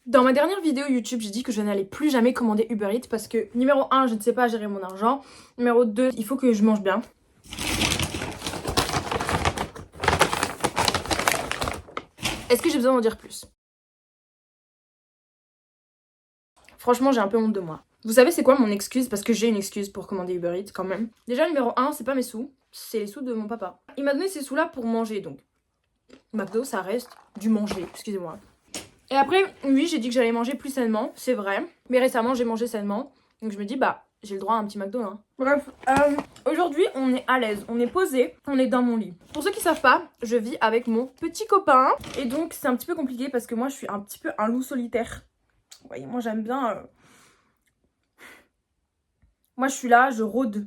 Dans ma dernière vidéo YouTube, j'ai dit que je n'allais plus jamais commander Uber Eats parce que numéro 1, je ne sais pas gérer mon argent. Numéro 2, il faut que je mange bien. Est-ce que j'ai besoin d'en dire plus? Franchement, j'ai un peu honte de moi. Vous savez c'est quoi mon excuse? Parce que j'ai une excuse pour commander Uber Eats quand même. Déjà, numéro 1, c'est pas mes sous, c'est les sous de mon papa. Il m'a donné ces sous-là pour manger, donc McDo, ça reste du manger, excusez-moi. Et après, oui, j'ai dit que j'allais manger plus sainement, c'est vrai. Mais récemment, j'ai mangé sainement. Donc je me dis, bah, j'ai le droit à un petit McDo, hein. Bref, aujourd'hui, on est à l'aise, on est posé, on est dans mon lit. Pour ceux qui savent pas, je vis avec mon petit copain. Et donc, c'est un petit peu compliqué parce que moi, je suis un petit peu un loup solitaire. Vous voyez, moi, j'aime bien... Moi, je suis là, je rôde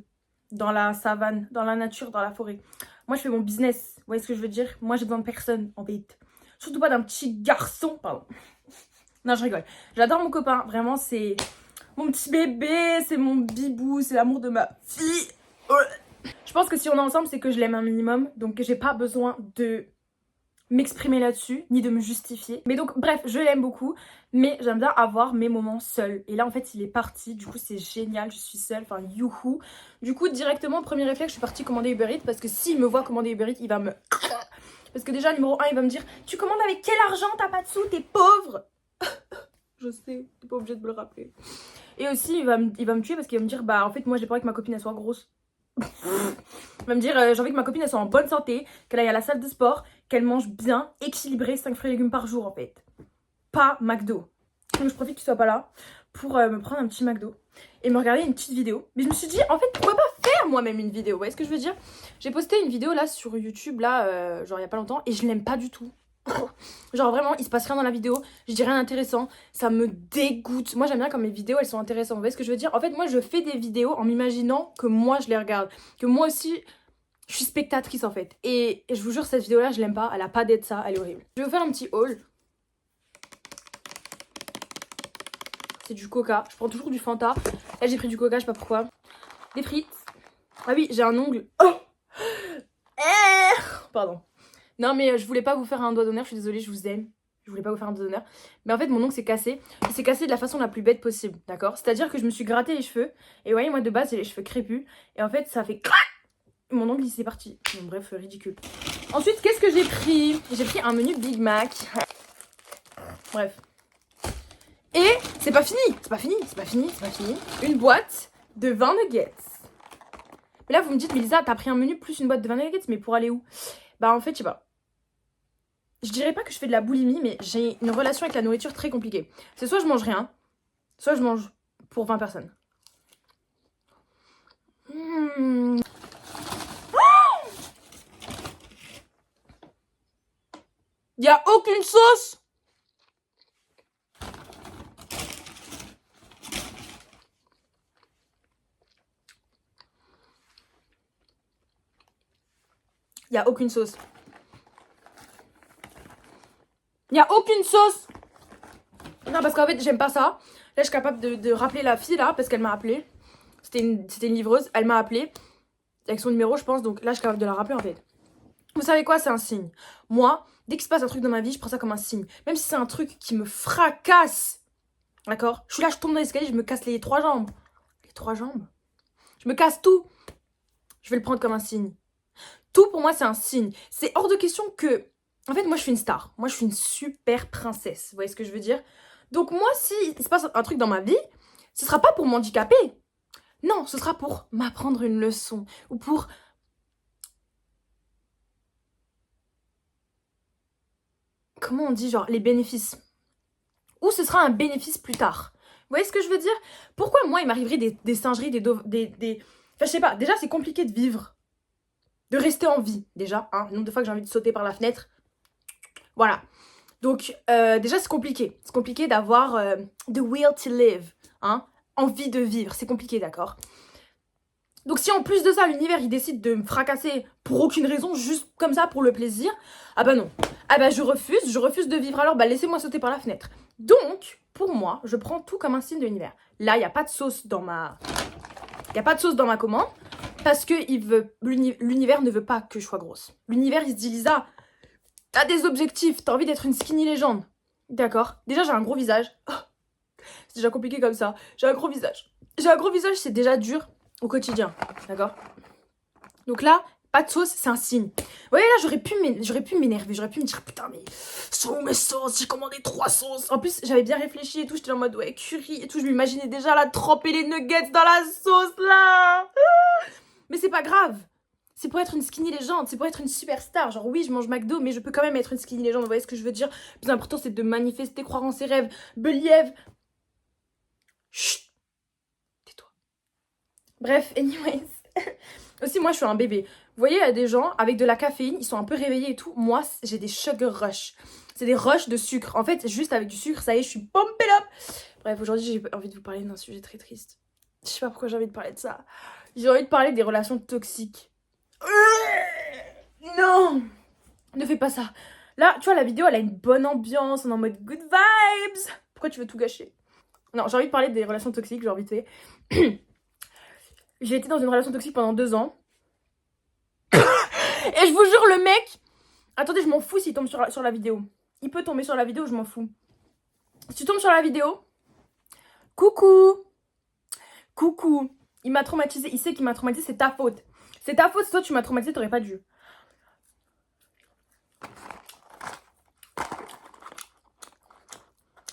dans la savane, dans la nature, dans la forêt. Moi, je fais mon business. Vous voyez ce que je veux dire? Moi, j'ai besoin de personne, en fait. Surtout pas d'un petit garçon, pardon. Non, je rigole. J'adore mon copain. Vraiment, c'est mon petit bébé, c'est mon bibou, c'est l'amour de ma fille. Je pense que si on est ensemble, c'est que je l'aime un minimum. Donc, j'ai pas besoin de m'exprimer là-dessus, ni de me justifier. Mais donc, bref, je l'aime beaucoup. Mais j'aime bien avoir mes moments seuls. Et là, en fait, il est parti. Du coup, c'est génial. Je suis seule. Enfin, youhou. Du coup, directement, premier réflexe, je suis partie commander Uber Eats. Parce que s'il me voit commander Uber Eats, il va me... Parce que déjà, numéro 1, il va me dire « Tu commandes avec quel argent? T'as pas de sous, t'es pauvre !» Je sais, t'es pas obligée de me le rappeler. Et aussi, il va me tuer parce qu'il va me dire « Bah, en fait, moi, j'ai pas envie que ma copine, elle soit grosse. » Il va me dire « J'ai envie que ma copine, elle soit en bonne santé, qu'elle aille à la salle de sport, qu'elle mange bien, équilibré, 5 fruits et légumes par jour, en fait. Pas McDo. » Donc, je profite qu'il soit pas là pour me prendre un petit McDo et me regarder une petite vidéo. Mais je me suis dit, en fait, pourquoi pas faire moi-même une vidéo? Vous voyez ce que je veux dire? J'ai posté une vidéo là sur YouTube, là, genre il y a pas longtemps, et je l'aime pas du tout. Genre vraiment, il se passe rien dans la vidéo, je dis rien d'intéressant, ça me dégoûte. Moi j'aime bien quand mes vidéos elles sont intéressantes, vous voyez ce que je veux dire? En fait, moi je fais des vidéos en m'imaginant que moi je les regarde, que moi aussi je suis spectatrice en fait. Et je vous jure, cette vidéo là, je l'aime pas, elle a pas d'être ça, elle est horrible. Je vais vous faire un petit haul. C'est du coca, je prends toujours du Fanta. Là j'ai pris du coca, je sais pas pourquoi. Des frites. Ah oui, j'ai un ongle. Oh pardon. Non mais je voulais pas vous faire un doigt d'honneur, je suis désolée, je vous aime. Je voulais pas vous faire un doigt d'honneur. Mais en fait mon ongle s'est cassé. Il s'est cassé de la façon la plus bête possible, d'accord? C'est-à-dire que je me suis gratté les cheveux. Et vous voyez, moi de base j'ai les cheveux crépus. Et en fait ça fait clac. Mon ongle il s'est parti. Bon, bref, ridicule. Ensuite, qu'est-ce que j'ai pris? J'ai pris un menu Big Mac. Bref. Et c'est pas fini, c'est pas fini, c'est pas fini, c'est pas fini. Une boîte de 20 nuggets. Mais là, vous me dites, mais Lisa, t'as pris un menu plus une boîte de 20 nuggets, mais pour aller où? Bah, en fait, je sais pas. Je dirais pas que je fais de la boulimie, mais j'ai une relation avec la nourriture très compliquée. C'est soit je mange rien, soit je mange pour 20 personnes. Y a aucune sauce! Y a aucune sauce. Y a aucune sauce! Non, parce qu'en fait, j'aime pas ça. Là, je suis capable de rappeler la fille, là, parce qu'elle m'a appelé. C'était une livreuse, elle m'a appelé. Avec son numéro, je pense. Donc là, je suis capable de la rappeler, en fait. Vous savez quoi? C'est un signe. Moi, dès qu'il se passe un truc dans ma vie, je prends ça comme un signe. Même si c'est un truc qui me fracasse. D'accord? Je suis là, je tombe dans l'escalier, je me casse les 3 jambes. Les 3 jambes? Je me casse tout. Je vais le prendre comme un signe. Tout pour moi, c'est un signe. C'est hors de question que... En fait, moi, je suis une star. Moi, je suis une super princesse. Vous voyez ce que je veux dire? Donc moi, si il se passe un truc dans ma vie, ce sera pas pour m'handicaper. Non, ce sera pour m'apprendre une leçon. Ou pour... Comment on dit, genre, les bénéfices. Ou ce sera un bénéfice plus tard. Vous voyez ce que je veux dire? Pourquoi moi, il m'arriverait des singeries, Enfin, je sais pas, déjà, c'est compliqué de vivre. De rester en vie, déjà. Hein, le nombre de fois que j'ai envie de sauter par la fenêtre. Voilà. Donc, déjà, c'est compliqué. C'est compliqué d'avoir the will to live. Hein, envie de vivre. C'est compliqué, d'accord? Donc si en plus de ça, l'univers, il décide de me fracasser pour aucune raison, juste comme ça, pour le plaisir, ah bah non. Ah bah je refuse de vivre, alors bah laissez-moi sauter par la fenêtre. Donc, pour moi, je prends tout comme un signe de l'univers. Là, il n'y a pas de sauce dans ma... Il n'y a pas de sauce dans ma commande, parce que l'univers ne veut pas que je sois grosse. L'univers, il se dit, Lisa, t'as des objectifs, t'as envie d'être une skinny légende. D'accord. Déjà, j'ai un gros visage. Oh, c'est déjà compliqué comme ça. J'ai un gros visage. J'ai un gros visage, c'est déjà dur au quotidien. D'accord. Donc là, pas de sauce, c'est un signe. Vous voyez, là, j'aurais pu m'énerver. J'aurais pu me dire, putain, mais sont où mes sauces? J'ai commandé 3 sauces. En plus, j'avais bien réfléchi et tout. J'étais en mode, ouais, curry et tout. Je m'imaginais déjà là, tremper les nuggets dans la sauce, là. Mais c'est pas grave. C'est pour être une skinny légende. C'est pour être une superstar. Genre, oui, je mange McDo, mais je peux quand même être une skinny légende. Vous voyez ce que je veux dire? Le plus important, c'est de manifester, croire en ses rêves. Believe. Chut. Tais-toi. Bref, anyways. Aussi, moi, je suis un bébé. Vous voyez, il y a des gens avec de la caféine, ils sont un peu réveillés et tout. Moi, j'ai des sugar rush. C'est des rushs de sucre. En fait, juste avec du sucre, ça y est, je suis pumped up. Bref, aujourd'hui, j'ai envie de vous parler d'un sujet très triste. Je sais pas pourquoi j'ai envie de parler de ça. J'ai envie de parler des relations toxiques. Non! Ne fais pas ça. Là, tu vois, la vidéo, elle a une bonne ambiance, on est en mode good vibes. Pourquoi tu veux tout gâcher? Non, j'ai envie de parler des relations toxiques, genre vite fait. J'ai été dans une relation toxique pendant 2 ans. Et je vous jure, le mec... Attendez, je m'en fous s'il tombe sur la vidéo. Il peut tomber sur la vidéo, je m'en fous. Si tu tombes sur la vidéo... Coucou! Coucou! Il m'a traumatisé, il sait qu'il m'a traumatisé, c'est ta faute. C'est ta faute, si toi tu m'as traumatisé, t'aurais pas dû.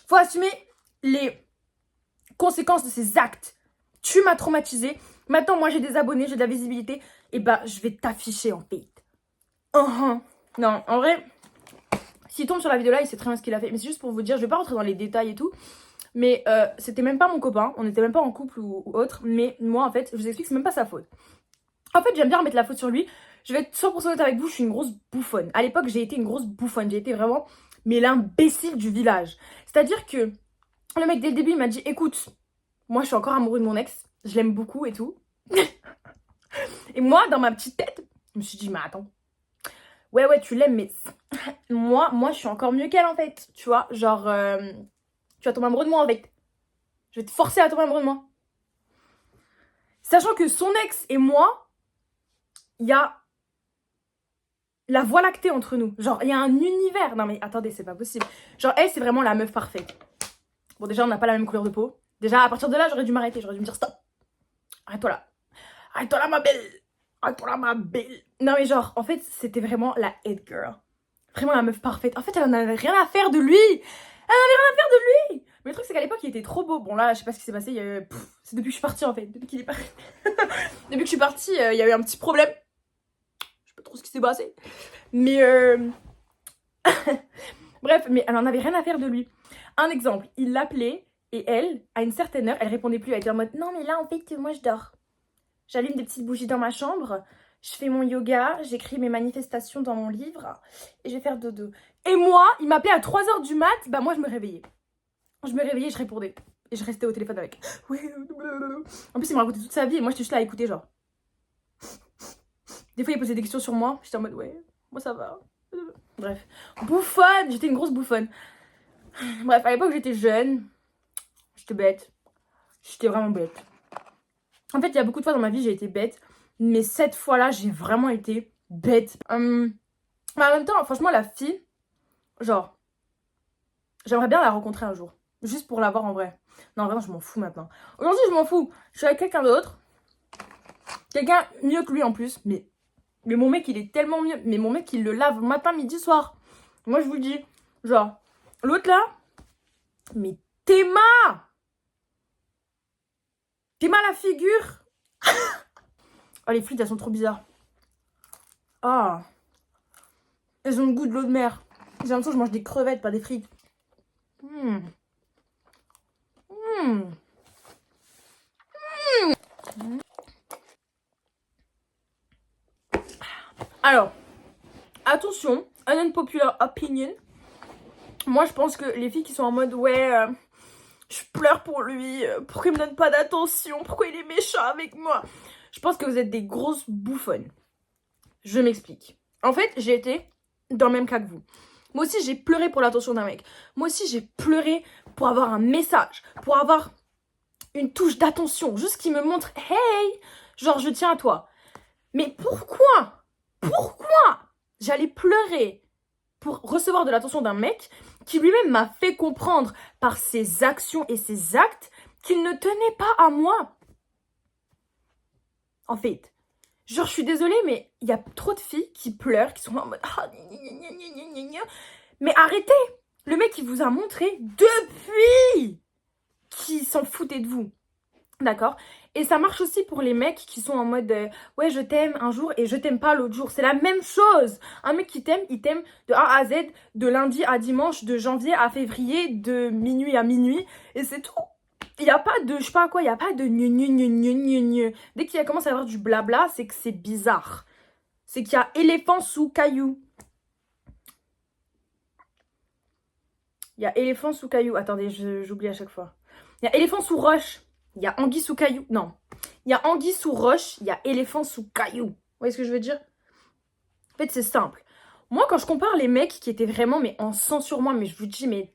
Faut assumer les conséquences de ses actes. Tu m'as traumatisé. Maintenant, moi, j'ai des abonnés, j'ai de la visibilité. Et bah, je vais t'afficher en fait. Non, en vrai, s'il tombe sur la vidéo là, il sait très bien ce qu'il a fait. Mais c'est juste pour vous dire, je vais pas rentrer dans les détails et tout. Mais c'était même pas mon copain. On n'était même pas en couple ou autre. Mais moi, en fait, je vous explique, c'est même pas sa faute. En fait, j'aime bien remettre la faute sur lui. Je vais être 100% honnête avec vous, je suis une grosse bouffonne. À l'époque, j'ai été une grosse bouffonne. J'ai été vraiment, mais l'imbécile du village. C'est-à-dire que le mec, dès le début, il m'a dit, écoute, moi, je suis encore amoureux de mon ex. Je l'aime beaucoup et tout. Et moi, dans ma petite tête, je me suis dit, mais attends. Ouais, tu l'aimes, mais moi, je suis encore mieux qu'elle, en fait. Tu vois, genre, tu vas tomber amoureux de moi, en fait. Je vais te forcer à tomber amoureux de moi. Sachant que son ex et moi, il y a la voie lactée entre nous. Genre, il y a un univers. Non, mais attendez, c'est pas possible. Genre, elle, c'est vraiment la meuf parfaite. Bon, déjà, on n'a pas la même couleur de peau. Déjà, à partir de là, j'aurais dû m'arrêter. J'aurais dû me dire, stop. Arrête-toi là. Arrête-toi là, ma belle. Arrête-toi là, ma belle. Non, mais genre, en fait, c'était vraiment la head girl. Vraiment la meuf parfaite. En fait, elle en avait rien à faire de lui. Elle en avait rien à faire de lui. Mais le truc, c'est qu'à l'époque, il était trop beau. Bon, là, je sais pas ce qui s'est passé. C'est depuis que je suis partie, en fait. Depuis qu'il est parti. Depuis que je suis partie, il y a eu un petit problème. Je sais pas trop ce qui s'est passé. Mais bref, mais elle en avait rien à faire de lui. Un exemple, il l'appelait et elle, à une certaine heure, elle répondait plus. Elle était en mode, non, mais là, en fait, moi, je dors. J'allume des petites bougies dans ma chambre. Je fais mon yoga, j'écris mes manifestations dans mon livre et je vais faire dodo. Et moi, il m'appelait à 3h du mat, bah moi je me réveillais. Je me réveillais, je répondais. Et je restais au téléphone avec. En plus, il me racontait toute sa vie et moi j'étais juste là à écouter, genre. Des fois, il posait des questions sur moi, j'étais en mode ouais, moi ça va. Bref, bouffonne, j'étais une grosse bouffonne. Bref, à l'époque, j'étais jeune, j'étais bête. J'étais vraiment bête. En fait, il y a beaucoup de fois dans ma vie, j'ai été bête. Mais cette fois-là, j'ai vraiment été bête. Mais en même temps, franchement, la fille, genre, j'aimerais bien la rencontrer un jour. Juste pour la voir en vrai. Non, en vrai, je m'en fous maintenant. Aujourd'hui, je m'en fous. Je suis avec quelqu'un d'autre. Quelqu'un mieux que lui en plus. Mais mon mec, il est tellement mieux. Mais mon mec, il le lave matin, midi, soir. Moi, je vous le dis. Genre, l'autre là. Mais Théma la figure. Oh, les frites, elles sont trop bizarres. Ah. Elles ont le goût de l'eau de mer. J'ai l'impression que je mange des crevettes, pas des frites. Alors, attention, un unpopular opinion. Moi, je pense que les filles qui sont en mode, ouais, je pleure pour lui, pourquoi il me donne pas d'attention, pourquoi il est méchant avec moi. Je pense que vous êtes des grosses bouffonnes. Je m'explique. En fait, j'ai été dans le même cas que vous. Moi aussi, j'ai pleuré pour l'attention d'un mec. Moi aussi, j'ai pleuré pour avoir un message, pour avoir une touche d'attention, juste qui me montre, hey, genre, je tiens à toi. Mais pourquoi j'allais pleurer pour recevoir de l'attention d'un mec qui lui-même m'a fait comprendre par ses actions et ses actes qu'il ne tenait pas à moi. En fait, genre, je suis désolée, mais il y a trop de filles qui pleurent, qui sont en mode ah, gna, gna, gna, gna, gna. Mais arrêtez! Le mec, il vous a montré depuis qu'il s'en foutait de vous. D'accord? Et ça marche aussi pour les mecs qui sont en mode ouais, je t'aime un jour et je t'aime pas l'autre jour. C'est la même chose. Un mec qui t'aime, il t'aime de A à Z, de lundi à dimanche, de janvier à février, de minuit à minuit. Et c'est tout. Il n'y a pas de, je sais pas quoi, il n'y a pas de gne gne gne gne gne gne. Dès qu'il commence à y avoir du blabla, c'est que c'est bizarre. C'est qu'il y a éléphant sous caillou. Il y a éléphant sous caillou. Attendez, j'oublie à chaque fois. Il y a éléphant sous roche. Il y a anguille sous caillou. Non. Il y a anguille sous roche. Il y a éléphant sous caillou. Vous voyez ce que je veux dire? En fait, c'est simple. Moi, quand je compare les mecs qui étaient vraiment mais en sang sur moi, mais je vous dis, mais...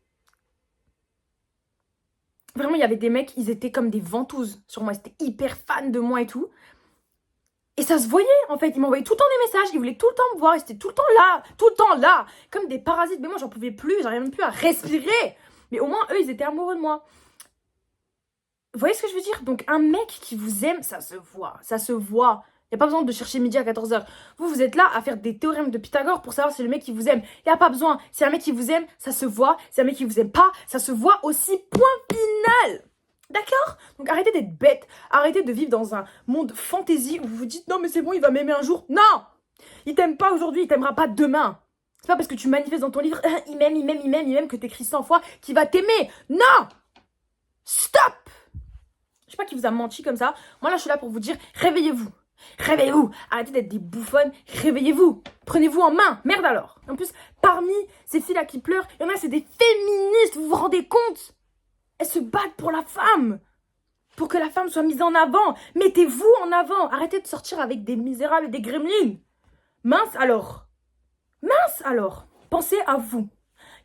Vraiment, il y avait des mecs, ils étaient comme des ventouses sur moi. Ils étaient hyper fans de moi et tout. Et ça se voyait, en fait. Ils m'envoyaient tout le temps des messages. Ils voulaient tout le temps me voir. Ils étaient tout le temps là. Tout le temps là. Comme des parasites. Mais moi, j'en pouvais plus. J'arrivais même plus à respirer. Mais au moins, eux, ils étaient amoureux de moi. Vous voyez ce que je veux dire? Donc, un mec qui vous aime, ça se voit. Ça se voit. Il n'y a pas besoin de chercher midi à 14h. Vous êtes là à faire des théorèmes de Pythagore pour savoir si le mec qui vous aime. Il n'y a pas besoin. Si un mec qui vous aime, ça se voit. Si un mec qui vous aime pas, ça se voit aussi. Point final. D'accord? Donc, arrêtez d'être bête. Arrêtez de vivre dans un monde fantasy où vous vous dites non, mais c'est bon, il va m'aimer un jour. Non! Il t'aime pas aujourd'hui, il t'aimera pas demain. C'est pas parce que tu manifestes dans ton livre il m'aime que t'écris 100 fois qu'il va t'aimer. Non! Stop! Je sais pas qui vous a menti comme ça. Moi là je suis là pour vous dire réveillez-vous. Réveillez-vous. Arrêtez d'être des bouffonnes. Réveillez-vous. Prenez-vous en main. Merde alors. En plus, parmi ces filles-là qui pleurent, il y en a c'est des féministes. Vous vous rendez compte? Elles se battent pour la femme. Pour que la femme soit mise en avant. Mettez-vous en avant. Arrêtez de sortir avec des misérables et des gremlins. Mince alors. Mince alors. Pensez à vous.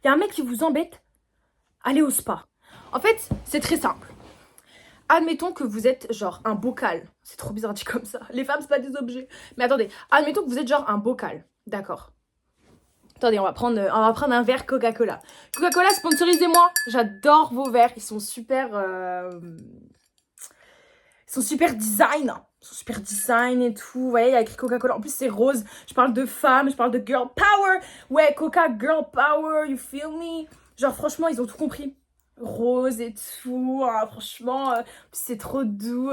Il y a un mec qui vous embête. Allez au spa. En fait, c'est très simple. Admettons que vous êtes genre un bocal. C'est trop bizarre dit comme ça. Les femmes, c'est pas des objets. Mais attendez, admettons que vous êtes genre un bocal. D'accord. Attendez, on va prendre un verre Coca-Cola. Coca-Cola, sponsorisez-moi. J'adore vos verres. Ils sont super... Ils sont super design. Ils sont super design et tout. Vous voyez, il y a écrit Coca-Cola. En plus, c'est rose. Je parle de femmes, je parle de girl power. Ouais, Coca girl power, you feel me? Genre, franchement, ils ont tout compris. Rose et tout, hein, franchement, c'est trop doux,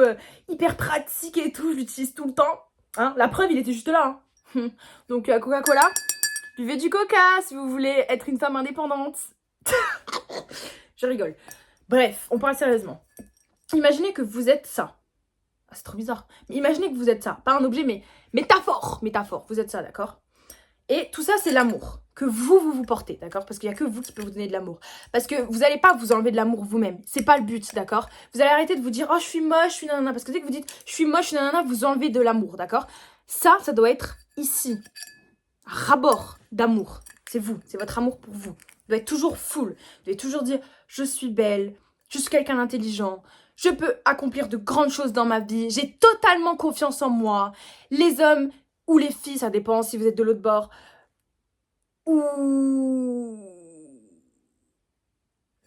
hyper pratique et tout, je l'utilise tout le temps. Hein. La preuve, il était juste là. Hein. Donc, Coca-Cola, buvez du coca si vous voulez être une femme indépendante. Je rigole. Bref, on parle sérieusement. Imaginez que vous êtes ça. Ah, c'est trop bizarre. Mais imaginez que vous êtes ça. Pas un objet, mais métaphore. Métaphore, vous êtes ça, d'accord? Et tout ça, c'est l'amour que vous portez, d'accord? Parce qu'il n'y a que vous qui pouvez vous donner de l'amour. Parce que vous n'allez pas vous enlever de l'amour vous-même. C'est pas le but, d'accord? Vous allez arrêter de vous dire, oh, je suis moche, je suis nanana. Parce que dès que vous dites, je suis moche, je suis nanana, vous enlevez de l'amour, d'accord? Ça doit être ici. Rabord d'amour. C'est vous, c'est votre amour pour vous. Vous devez être toujours full. Vous devez toujours dire, je suis belle, je suis quelqu'un d'intelligent. Je peux accomplir de grandes choses dans ma vie. J'ai totalement confiance en moi. Les hommes ou les filles, ça dépend si vous êtes de l'autre bord. Ou...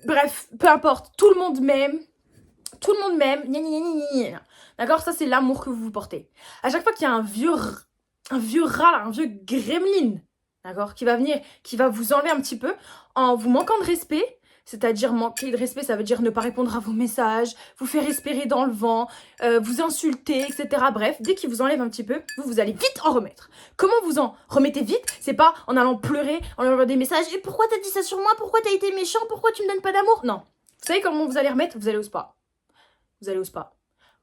Bref, peu importe. Tout le monde m'aime. Tout le monde m'aime. D'accord? Ça, c'est l'amour que vous vous portez. À chaque fois qu'il y a un vieux rat, là, un vieux gremlin, d'accord? Qui va venir, qui va vous enlever un petit peu en vous manquant de respect. C'est-à-dire manquer de respect, ça veut dire ne pas répondre à vos messages, vous faire respirer dans le vent, vous insulter, etc. Bref, dès qu'il vous enlève un petit peu, vous allez vite en remettre. Comment vous en remettez vite? C'est pas en allant pleurer, en envoyant des messages. Et pourquoi t'as dit ça sur moi? Pourquoi t'as été méchant? Pourquoi tu me donnes pas d'amour? Non. Vous savez comment vous allez remettre? Vous allez au spa. Vous allez au spa.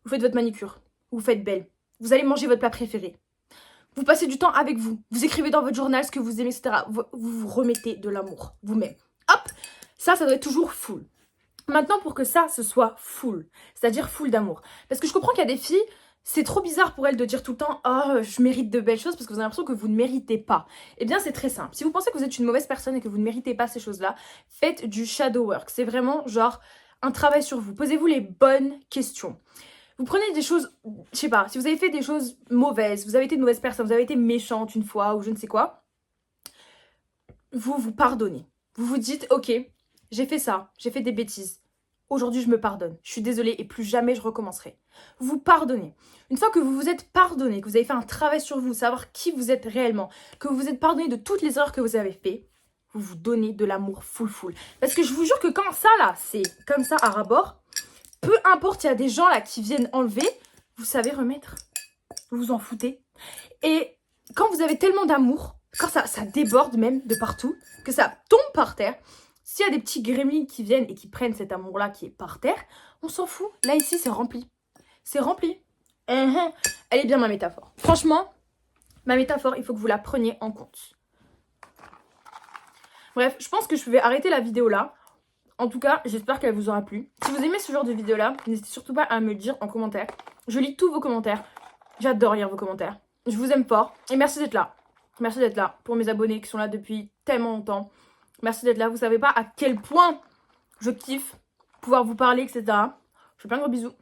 Vous faites votre manicure. Vous faites belle. Vous allez manger votre plat préféré. Vous passez du temps avec vous. Vous écrivez dans votre journal ce que vous aimez, etc. Vous vous remettez de l'amour vous-même. Hop! Ça doit être toujours full. Maintenant, pour que ça, ce soit full, c'est-à-dire full d'amour. Parce que je comprends qu'il y a des filles, c'est trop bizarre pour elles de dire tout le temps « Oh, je mérite de belles choses » parce que vous avez l'impression que vous ne méritez pas. Eh bien, c'est très simple. Si vous pensez que vous êtes une mauvaise personne et que vous ne méritez pas ces choses-là, faites du shadow work. C'est vraiment genre un travail sur vous. Posez-vous les bonnes questions. Vous prenez des choses, je sais pas, si vous avez fait des choses mauvaises, vous avez été une mauvaise personne, vous avez été méchante une fois ou je ne sais quoi, vous pardonnez. Vous vous dites, ok, j'ai fait ça, j'ai fait des bêtises. Aujourd'hui, je me pardonne. Je suis désolée et plus jamais je recommencerai. Vous pardonnez. Une fois que vous vous êtes pardonné, que vous avez fait un travail sur vous, savoir qui vous êtes réellement, que vous vous êtes pardonné de toutes les erreurs que vous avez faites, vous vous donnez de l'amour full. Parce que je vous jure que quand ça, là, c'est comme ça à rabord, peu importe, il y a des gens là qui viennent enlever, vous savez remettre. Vous vous en foutez. Et quand vous avez tellement d'amour, quand ça déborde même de partout, que ça tombe par terre, s'il y a des petits gremlins qui viennent et qui prennent cet amour-là qui est par terre, on s'en fout. Là, ici, c'est rempli. C'est rempli. Elle est bien ma métaphore. Franchement, ma métaphore, il faut que vous la preniez en compte. Bref, je pense que je vais arrêter la vidéo là. En tout cas, j'espère qu'elle vous aura plu. Si vous aimez ce genre de vidéo là, n'hésitez surtout pas à me le dire en commentaire. Je lis tous vos commentaires. J'adore lire vos commentaires. Je vous aime fort. Et merci d'être là. Merci d'être là pour mes abonnés qui sont là depuis tellement longtemps. Merci d'être là. Vous savez pas à quel point je kiffe pouvoir vous parler, etc. Je vous fais plein de gros bisous.